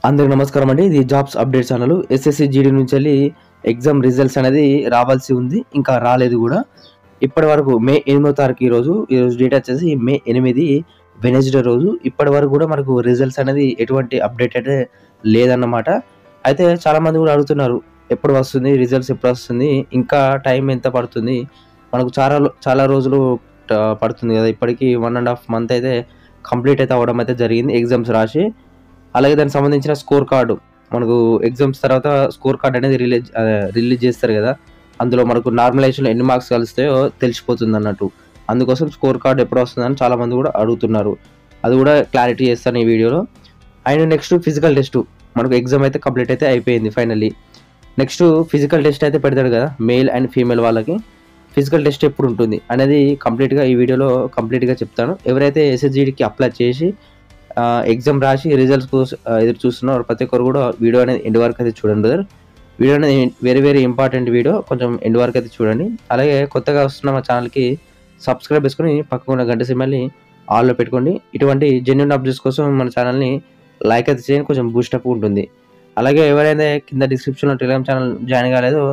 అందరికి నమస్కారం అండి. ఇది jobs update channel. SSC GD నుంచి వెళ్ళి ఎగ్జామ్ రిజల్ట్స్ అనేది రావాల్సి ఉంది, ఇంకా రాలేదు కూడా. ఇప్పటి వరకు మే 8వ తారీఖు ఈరోజు డేట్ వచ్చేసి మే 8 వెనస్డే రోజు. ఇప్పటి వరకు కూడా మనకు రిజల్ట్స్ అనేది ఎటువంటి అప్డేట్ అయితే లేదన్నమాట. అయితే చాలామంది కూడా అడుగుతున్నారు, ఎప్పుడు వస్తుంది రిజల్ట్స్, ఎప్పుడు వస్తుంది, ఇంకా టైం ఎంత పడుతుంది, మనకు చాలా రోజులు పడుతుంది కదా. ఇప్పటికీ 1.5 మంత్ అయితే కంప్లీట్ అయితే అవ్వడం అయితే జరిగింది ఎగ్జామ్స్ రాసి. అలాగే దానికి సంబంధించిన స్కోర్ కార్డు మనకు ఎగ్జామ్స్ తర్వాత స్కోర్ కార్డ్ అనేది రిలీజ్ చేస్తారు కదా. అందులో మనకు నార్మలైజేషన్లో ఎన్ని మార్క్స్ కలుస్తాయో తెలిసిపోతుంది అన్నట్టు. అందుకోసం స్కోర్ కార్డ్ ఎప్పుడు వస్తుందని చాలామంది కూడా అడుగుతున్నారు. అది కూడా క్లారిటీ చేస్తాను ఈ వీడియోలో. అండ్ నెక్స్ట్ ఫిజికల్ టెస్ట్, మనకు ఎగ్జామ్ అయితే కంప్లీట్ అయితే అయిపోయింది ఫైనల్లీ. నెక్స్ట్ ఫిజికల్ టెస్ట్ అయితే పెడతాడు కదా మేల్ అండ్ ఫీమేల్ వాళ్ళకి. ఫిజికల్ టెస్ట్ ఎప్పుడు ఉంటుంది అనేది కంప్లీట్గా ఈ వీడియోలో కంప్లీట్గా చెప్తాను. ఎవరైతే ఎస్ఎస్జిడికి అప్లై చేసి ఎగ్జామ్ రాసి రిజల్ట్స్ కోసం ఎదురు చూస్తున్నారు ప్రతి ఒక్కరు కూడా వీడియో అనేది ఎండ్ వరకు అయితే చూడండి బ్రదర్. వీడియో అనేది వెరీ ఇంపార్టెంట్ వీడియో, కొంచెం ఎండ్ వరకు అయితే చూడండి. అలాగే కొత్తగా వస్తున్న మా ఛానల్కి సబ్స్క్రైబ్ చేసుకుని పక్కన ఉన్న గంట సింబల్ని ఆల్లో పెట్టుకోండి. ఇటువంటి జెన్యూన్ అప్డేట్స్ కోసం మన ఛానల్ని లైక్ అయితే చేయండి, కొంచెం బూస్టప్ ఉంటుంది. అలాగే ఎవరైతే కింద డిస్క్రిప్షన్లో టెలిగ్రామ్ ఛానల్ జాయిన్ కాలేదో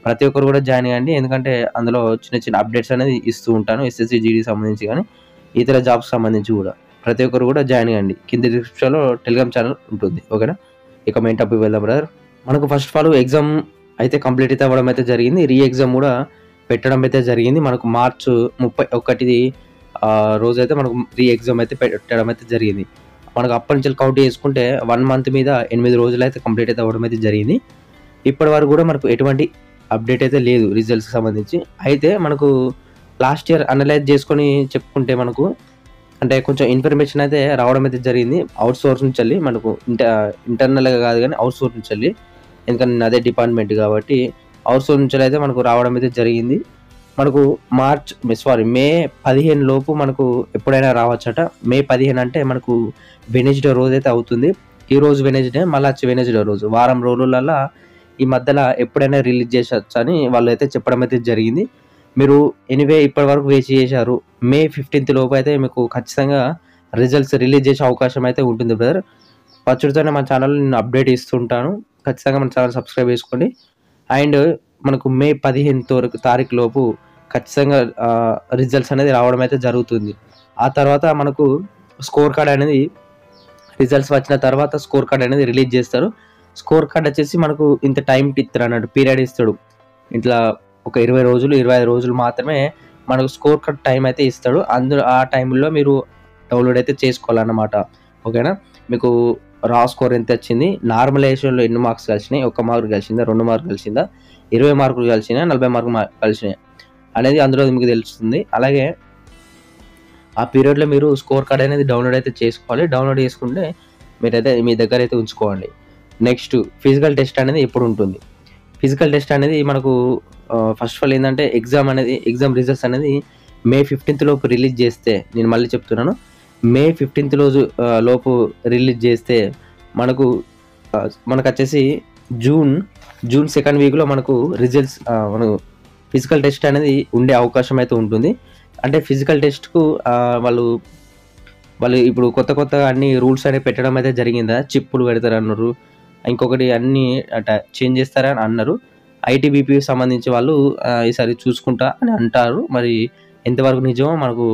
ప్రతి ఒక్కరు కూడా జాయిన్ అవ్వండి. ఎందుకంటే అందులో చిన్న అప్డేట్స్ అనేది ఇస్తూ ఉంటాను, ఎస్ఎస్సి జీడీకి సంబంధించి కానీ ఇతర జాబ్స్ సంబంధించి కూడా. ప్రతి ఒక్కరు కూడా జాయిన్ అవ్వండి. కింద డిస్క్రిప్షన్లో టెలిగ్రామ్ ఛానల్ ఉంటుంది, ఓకేనా. ఇక మెయిన్ టాపిక్ వెళ్దాం బ్రదర్. మనకు ఫస్ట్ ఆఫ్ ఆల్ ఎగ్జామ్ అయితే కంప్లీట్ అయితే అవ్వడం అయితే జరిగింది. రీ ఎగ్జామ్ కూడా పెట్టడం అయితే జరిగింది. మనకు మార్చ్ 31 రోజు అయితే మనకు రీ ఎగ్జామ్ అయితే పెట్టడం అయితే జరిగింది. మనకు అప్పటి నుంచి కౌంట్ చేసుకుంటే 1 మంత్ మీద 8 రోజులు అయితే కంప్లీట్ అయితే అవ్వడం అయితే జరిగింది. ఇప్పటి వరకు కూడా మనకు ఎటువంటి అప్డేట్ అయితే లేదు రిజల్ట్స్కి సంబంధించి. అయితే మనకు లాస్ట్ ఇయర్ అనలైజ్ చేసుకొని చెప్పుకుంటే మనకు అంటే కొంచెం ఇన్ఫర్మేషన్ అయితే రావడం అయితే జరిగింది అవుట్ సోర్స్ నుంచి వెళ్ళి. మనకు ఇంటర్నల్గా కాదు కానీ అవుట్ సోర్స్ నుంచి వెళ్ళి, ఎందుకంటే అదే డిపార్ట్మెంట్ కాబట్టి అవుట్ సోర్స్ నుంచి అయితే మనకు రావడం అయితే జరిగింది. మనకు మే 15 లోపు మనకు ఎప్పుడైనా రావచ్చట. మే 15 అంటే మనకు వెనస్డే రోజు అయితే అవుతుంది. ఈ రోజు వెనస్డే, మళ్ళీ వచ్చి వెనస్డే రోజు, వారం రోజులలో ఈ మధ్యలో ఎప్పుడైనా రిలీజ్ చేసొచ్చు అని వాళ్ళు అయితే చెప్పడం అయితే జరిగింది. మీరు ఎనీవే ఇప్పటి వరకు వేచి చేశారు, మే 15 లోపు అయితే మీకు ఖచ్చితంగా రిజల్ట్స్ రిలీజ్ చేసే అవకాశం అయితే ఉంటుంది బ్రదర్. వచ్చుడితోనే మన ఛానల్ నేను అప్డేట్ ఇస్తుంటాను, ఖచ్చితంగా మన ఛానల్ సబ్స్క్రైబ్ చేసుకోండి. అండ్ మనకు మే 15 తారీఖు లోపు ఖచ్చితంగా రిజల్ట్స్ అనేది రావడం అయితే జరుగుతుంది. ఆ తర్వాత మనకు స్కోర్ కార్డ్ అనేది రిజల్ట్స్ వచ్చిన తర్వాత స్కోర్ కార్డ్ అనేది రిలీజ్ చేస్తారు. స్కోర్ కార్డ్ వచ్చేసి మనకు ఇంత టైం ఇస్తారు అన్నట్టు, పీరియడ్ ఇస్తాడు. ఇట్లా ఒక 20 రోజులు 25 రోజులు మాత్రమే మనకు స్కోర్ కార్డ్ టైం అయితే ఇస్తాడు. అందులో ఆ టైంలో మీరు డౌన్లోడ్ అయితే చేసుకోవాలన్నమాట, ఓకేనా. మీకు రా స్కోర్ ఎంత వచ్చింది, నార్మలైజేషన్లో ఎన్ని మార్క్స్ కలిసినాయి, 1 మార్క్ కలిసిందా, 2 మార్కులు కలిసిందా, 20 మార్కులు కలిసినాయి, 40 మార్కులు కలిసినాయి అనేది అందులో మీకు తెలుస్తుంది. అలాగే ఆ పీరియడ్లో మీరు స్కోర్ కార్డ్ అనేది డౌన్లోడ్ అయితే చేసుకోవాలి. డౌన్లోడ్ చేసుకుంటే మీరైతే మీ దగ్గర అయితే ఉంచుకోండి. నెక్స్ట్ ఫిజికల్ టెస్ట్ అనేది ఎప్పుడు ఉంటుంది. ఫిజికల్ టెస్ట్ అనేది మనకు ఫస్ట్ ఆఫ్ ఆల్ ఏంటంటే ఎగ్జామ్ రిజల్ట్స్ అనేది మే 15 లోపు రిలీజ్ చేస్తే, నేను మళ్ళీ చెప్తున్నాను, మే 15 రోజు లోపు రిలీజ్ చేస్తే మనకు వచ్చేసి జూన్ 2nd వీక్లో మనకు రిజల్ట్స్ మనకు ఫిజికల్ టెస్ట్ అనేది ఉండే అవకాశం అయితే ఉంటుంది. అంటే ఫిజికల్ టెస్ట్కు వాళ్ళు ఇప్పుడు కొత్తగా అన్ని రూల్స్ అనేవి పెట్టడం అయితే జరిగిందా. చిప్పులు పెడతారు అన్నారు, ఇంకొకటి అన్నీ చేంజ్ చేస్తారని అన్నారు. ఐటీబీపీ సంబంధించి వాళ్ళు ఈసారి చూసుకుంటా అని అంటారు. మరి ఎంతవరకు నిజమో మనకు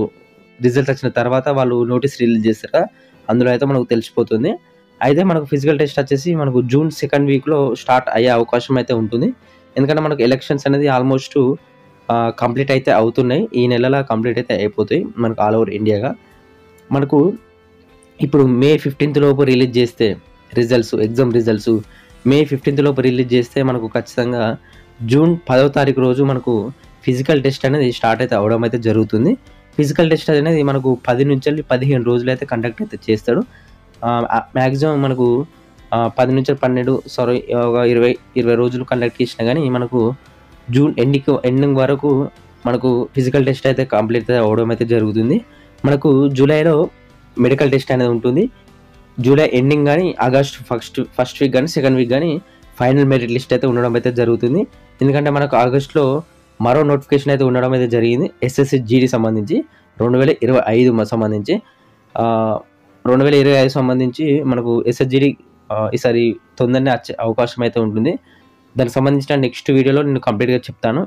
రిజల్ట్ వచ్చిన తర్వాత వాళ్ళు నోటీస్ రిలీజ్ చేస్తారా, అందులో అయితే మనకు తెలిసిపోతుంది. అయితే మనకు ఫిజికల్ టెస్ట్ వచ్చేసి మనకు జూన్ 2nd వీక్లో స్టార్ట్ అయ్యే అవకాశం అయితే ఉంటుంది. ఎందుకంటే మనకు ఎలక్షన్స్ అనేది ఆల్మోస్ట్ కంప్లీట్ అయితే అవుతున్నాయి, ఈ నెలలో కంప్లీట్ అయితే అయిపోతాయి మనకు ఆల్ ఓవర్ ఇండియాగా. మనకు ఇప్పుడు మే 15 లోపు రిలీజ్ చేస్తే ఎగ్జామ్ రిజల్ట్స్ మే 15 లోపు రిలీజ్ చేస్తే మనకు ఖచ్చితంగా జూన్ 10వ తారీఖు రోజు మనకు ఫిజికల్ టెస్ట్ అనేది స్టార్ట్ అయితే అవడం అయితే జరుగుతుంది. ఫిజికల్ టెస్ట్ అనేది మనకు 10 నుంచి 15 రోజులు అయితే కండక్ట్ అయితే చేస్తాడు. మ్యాక్సిమం మనకు 10 నుంచి 12 ఒక 20 రోజులు కండక్ట్ చేసినా కానీ మనకు జూన్ ఎండింగ్ వరకు మనకు ఫిజికల్ టెస్ట్ అయితే కంప్లీట్ అవ్వడం అయితే జరుగుతుంది. మనకు జూలైలో మెడికల్ టెస్ట్ అనేది ఉంటుంది. జూలై ఎండింగ్ కానీ ఆగస్ట్ ఫస్ట్ వీక్ కానీ 2nd వీక్ కానీ ఫైనల్ మెరిట్ లిస్ట్ అయితే ఉండడం అయితే జరుగుతుంది. ఎందుకంటే మనకు ఆగస్టులో మరో నోటిఫికేషన్ అయితే ఉండడం అయితే జరిగింది ఎస్ఎస్సి జీడీ సంబంధించి 2025 సంబంధించి. 2025 సంబంధించి మనకు ఎస్ఎస్జిడి ఈసారి తొందరనే వచ్చే అవకాశం అయితే ఉంటుంది. దానికి సంబంధించిన నెక్స్ట్ వీడియోలో నేను కంప్లీట్గా చెప్తాను.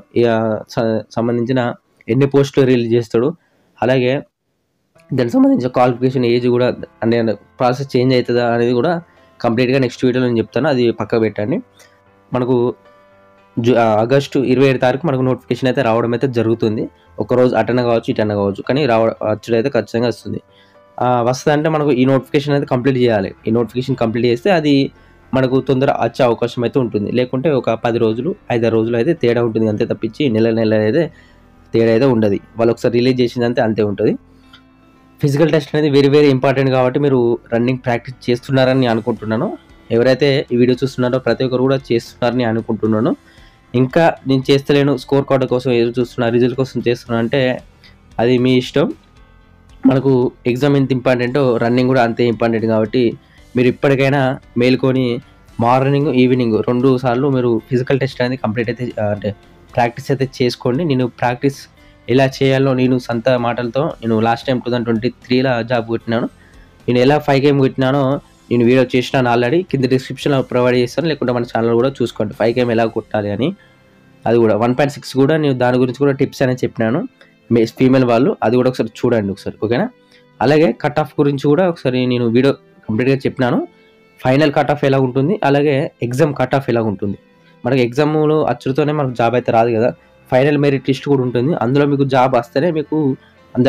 సంబంధించిన ఎన్ని పోస్టులు రిలీజ్ చేస్తాడు, అలాగే దానికి సంబంధించిన క్వాలిఫికేషన్ ఏజ్ కూడా అంటే ప్రాసెస్ చేంజ్ అవుతుందా అనేది కూడా కంప్లీట్గా నెక్స్ట్ వీడియోలో నేను చెప్తాను. అది పక్క పెట్టండి. మనకు ఆగస్టు 27 తారీఖు మనకు నోటిఫికేషన్ అయితే రావడం అయితే జరుగుతుంది. ఒకరోజు అటెండ్ కావచ్చు, ఇటెండ్ కావచ్చు, కానీ వచ్చుడు అయితే ఖచ్చితంగా వస్తుంది. వస్తుందంటే మనకు ఈ నోటిఫికేషన్ అయితే కంప్లీట్ చేయాలి. ఈ నోటిఫికేషన్ కంప్లీట్ చేస్తే అది మనకు తొందర వచ్చే అవకాశం అయితే ఉంటుంది. లేకుంటే ఒక 10 రోజులు 5 రోజులు అయితే తేడా ఉంటుంది, అంతే తప్పించి నెల అయితే తేడా అయితే ఉండదు. వాళ్ళు ఒకసారి రిలీజ్ చేసిందంటే అంతే ఉంటుంది. ఫిజికల్ టెస్ట్ అనేది వెరీ ఇంపార్టెంట్ కాబట్టి మీరు రన్నింగ్ ప్రాక్టీస్ చేస్తున్నారని అనుకుంటున్నాను. ఎవరైతే ఈ వీడియో చూస్తున్నారో ప్రతి ఒక్కరు కూడా చేస్తున్నారని అనుకుంటున్నాను. ఇంకా నేను చేస్తలేను, స్కోర్ కార్డు కోసం ఎదురు చూస్తున్నా, రిజల్ట్ కోసం చేస్తున్నా అంటే అది మీ ఇష్టం. మనకు ఎగ్జామ్ ఎంత ఇంపార్టెంటో రన్నింగ్ కూడా అంతే ఇంపార్టెంట్ కాబట్టి మీరు ఇప్పటికైనా మేల్కొని మార్నింగ్ ఈవినింగ్ 2 సార్లు మీరు ఫిజికల్ టెస్ట్ అనేది కంప్లీట్ అయితే అంటే ప్రాక్టీస్ అయితే చేసుకోండి. నేను ప్రాక్టీస్ ఎలా చేయాలో నేను సొంత మాటలతో నేను లాస్ట్ టైం 2023లో జాబ్ కొట్టినాను. నేను ఎలా 5 KM కొట్టినానో నేను వీడియో చేసినాను ఆల్రెడీ, కింద డిస్క్రిప్షన్లో ప్రొవైడ్ చేస్తాను. లేకుంటే మన ఛానల్ కూడా చూసుకోండి 5 KM ఎలా కొట్టాలి అని. అది కూడా 1.6 కూడా నేను దాని గురించి కూడా టిప్స్ అనేది చెప్పినాను ఫీమేల్ వాళ్ళు, అది కూడా ఒకసారి చూడండి ఒకసారి, ఓకేనా. అలాగే కట్ ఆఫ్ గురించి కూడా ఒకసారి నేను వీడియో కంప్లీట్గా చెప్పినాను. ఫైనల్ కట్ ఆఫ్ ఎలా ఉంటుంది, అలాగే ఎగ్జామ్ కట్ ఆఫ్ ఎలా ఉంటుంది. మనకి ఎగ్జామ్లో అచ్చుతోనే మనకు జాబ్ అయితే రాదు కదా, ఫైనల్ మెరిట్ లిస్ట్ కూడా ఉంటుంది. అందులో మీకు జాబ్ వస్తేనే మీకు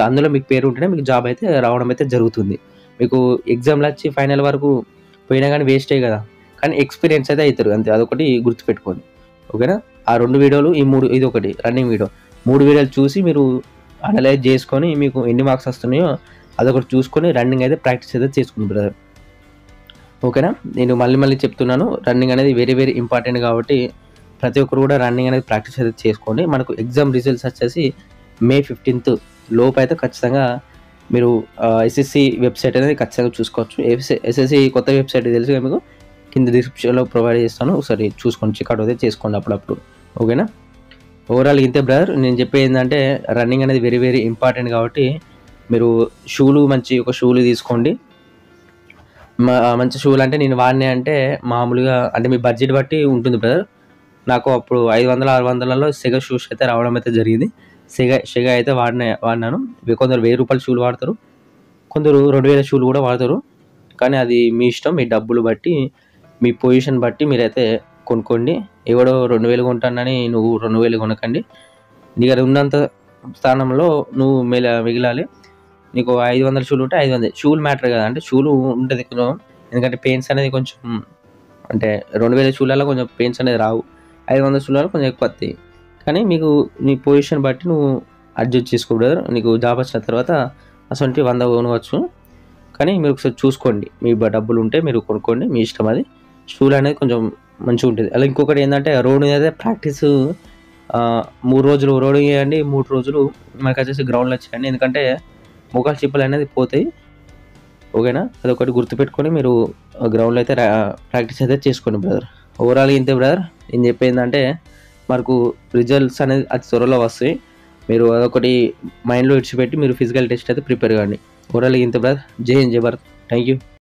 అందులో మీకు పేరు ఉంటేనే మీకు జాబ్ అయితే రావడం అయితే జరుగుతుంది. మీకు ఎగ్జామ్లో వచ్చి ఫైనల్ వరకు పోయినా కానీ వేస్టే కదా, కానీ ఎక్స్పీరియన్స్ అయితే అవుతారు అంతే. అదొకటి గుర్తుపెట్టుకోండి, ఓకేనా. ఆ 2 వీడియోలు, ఈ 3, ఇది ఒకటి రన్నింగ్ వీడియో, 3 వీడియోలు చూసి మీరు అనలైజ్ చేసుకొని మీకు ఎన్ని మార్క్స్ వస్తున్నాయో అదొకటి చూసుకొని రన్నింగ్ అయితే ప్రాక్టీస్ అయితే చేసుకుని బ్రదర్, ఓకేనా. నేను మళ్ళీ చెప్తున్నాను, రన్నింగ్ అనేది వెరీ ఇంపార్టెంట్ కాబట్టి ప్రతి ఒక్కరు కూడా రన్నింగ్ అనేది ప్రాక్టీస్ అయితే చేసుకోండి. మనకు ఎగ్జామ్ రిజల్ట్స్ వచ్చేసి May 15th లోపు అయితే ఖచ్చితంగా మీరు SSC వెబ్సైట్ అనేది ఖచ్చితంగా చూసుకోవచ్చు. SSC కొత్త వెబ్సైట్ తెలుసుగా మీకు, కింద డిస్క్రిప్షన్లో ప్రొవైడ్ చేస్తాను, ఒకసారి చూసుకోండి, చెక్అవుట్ అయితే చేసుకోండి అప్పుడప్పుడు, ఓకేనా. ఓవరాల్ ఇంతే బ్రదర్. నేను చెప్పేది ఏంటంటే రన్నింగ్ అనేది వెరీ ఇంపార్టెంట్ కాబట్టి మీరు షూలు ఒక షూలు తీసుకోండి. మంచి షూలు అంటే నేను వాడినా అంటే మామూలుగా అంటే మీ బడ్జెట్ బట్టి ఉంటుంది బ్రదర్. నాకు అప్పుడు 500-600లలో సెగ షూస్ అయితే రావడం అయితే జరిగింది. సెగ అయితే వాడినాను. కొందరు 1000 రూపాయల షూలు వాడతారు, కొందరు 2000 షూలు కూడా వాడతారు. కానీ అది మీ ఇష్టం, మీ డబ్బులు బట్టి, మీ పొజిషన్ బట్టి మీరైతే కొనుక్కోండి. ఎవడో 2000 కొంటానని నువ్వు 2000 కొనకండి. నీ దగ్గర ఉన్నంత స్థానంలో నువ్వు మిగిలాలి. నీకు 500 షూలు ఉంటే 500 షూలు మ్యాటర్ కదా, అంటే షూలు ఉంటుంది కొంచెం, ఎందుకంటే పెయిన్స్ అనేది కొంచెం అంటే 2000 షూలలో కొంచెం పెయిన్స్ అనేది రావు, 500 షూలలో కొంచెం ఎక్కువ వస్తాయి. కానీ మీకు నీ పొజిషన్ బట్టి నువ్వు అడ్జస్ట్ చేసుకో బ్రదర్. నీకు జాబ్ వచ్చిన తర్వాత అసలు 100 కొనవచ్చు, కానీ మీరు ఒకసారి చూసుకోండి, మీ డబ్బులు ఉంటే మీరు కొనుక్కోండి, మీ ఇష్టం. అది షూలు అనేది కొంచెం మంచిగా ఉంటుంది. అలా ఇంకొకటి ఏంటంటే రోడ్ అయితే ప్రాక్టీస్ 3 రోజులు రోడింగ్ చేయండి, 3 రోజులు మనకు వచ్చేసి గ్రౌండ్లో చేయండి, ఎందుకంటే మోకాలు చిప్పలు అనేది పోతాయి, ఓకేనా. అదొకటి గుర్తుపెట్టుకొని మీరు గ్రౌండ్లో అయితే ప్రాక్టీస్ అయితే చేసుకోండి బ్రదర్. ఓవరాల్ ఇంతే బ్రదర్. నేను చెప్పేందంటే మనకు రిజల్ట్స్ అనేది అతి త్వరలో వస్తాయి, మీరు అదొకటి మైండ్లో ఇడిచిపెట్టి మీరు ఫిజికల్ టెస్ట్ అయితే ప్రిపేర్ కాండి. ఓవరాల్ ఇంతే బ్రదర్. జై హింద్, జై భారత్. Thank you.